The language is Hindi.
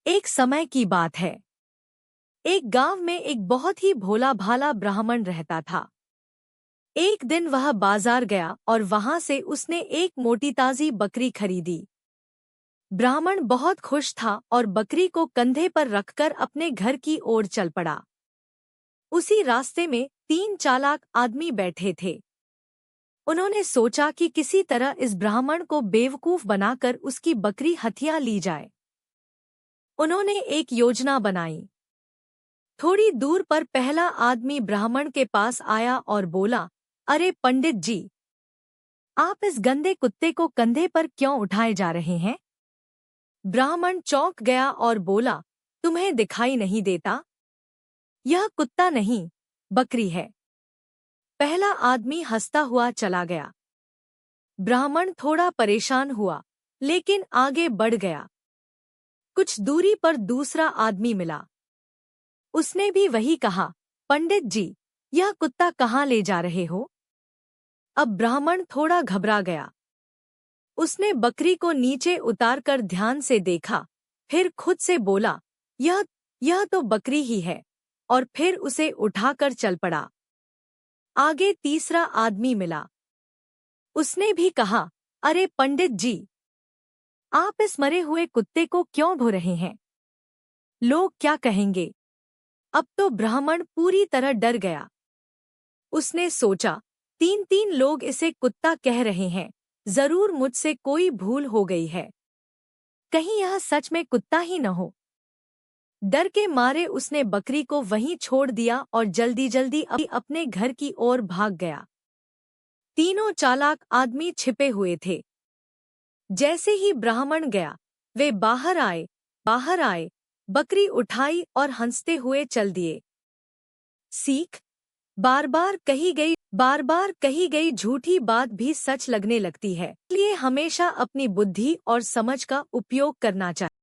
एक समय की बात है। एक गांव में एक बहुत ही भोला भाला ब्राह्मण रहता था। एक दिन वह बाजार गया और वहां से उसने एक मोटी ताजी बकरी खरीदी। ब्राह्मण बहुत खुश था और बकरी को कंधे पर रखकर अपने घर की ओर चल पड़ा। उसी रास्ते में 3 चालाक आदमी बैठे थे। उन्होंने सोचा कि किसी तरह इस ब्राह्मण को बेवकूफ बनाकर उसकी बकरी हथिया ली जाए। उन्होंने एक योजना बनाई। थोड़ी दूर पर पहला आदमी ब्राह्मण के पास आया और बोला, अरे पंडित जी, आप इस गंदे कुत्ते को कंधे पर क्यों उठाए जा रहे हैं? ब्राह्मण चौंक गया और बोला, तुम्हें दिखाई नहीं देता? यह कुत्ता नहीं, बकरी है। पहला आदमी हंसता हुआ चला गया। ब्राह्मण थोड़ा परेशान हुआ, लेकिन आगे बढ़ गया। कुछ दूरी पर दूसरा आदमी मिला। उसने भी वही कहा, पंडित जी, यह कुत्ता कहाँ ले जा रहे हो? अब ब्राह्मण थोड़ा घबरा गया। उसने बकरी को नीचे उतारकर ध्यान से देखा, फिर खुद से बोला, यह तो बकरी ही है, और फिर उसे उठाकर चल पड़ा। आगे तीसरा आदमी मिला। उसने भी कहा, अरे पंडित जी, आप इस मरे हुए कुत्ते को क्यों धो रहे हैं? लोग क्या कहेंगे? अब तो ब्राह्मण पूरी तरह डर गया। उसने सोचा, 3 लोग इसे कुत्ता कह रहे हैं, जरूर मुझसे कोई भूल हो गई है। कहीं यह सच में कुत्ता ही न हो। डर के मारे उसने बकरी को वहीं छोड़ दिया और जल्दी जल्दी अपने घर की ओर भाग गया। तीनों चालाक आदमी छिपे हुए थे। जैसे ही ब्राह्मण गया, वे बाहर आए, बकरी उठाई और हंसते हुए चल दिए। सीख, बार बार कही गई झूठी बात भी सच लगने लगती है। इसलिए हमेशा अपनी बुद्धि और समझ का उपयोग करना चाहिए।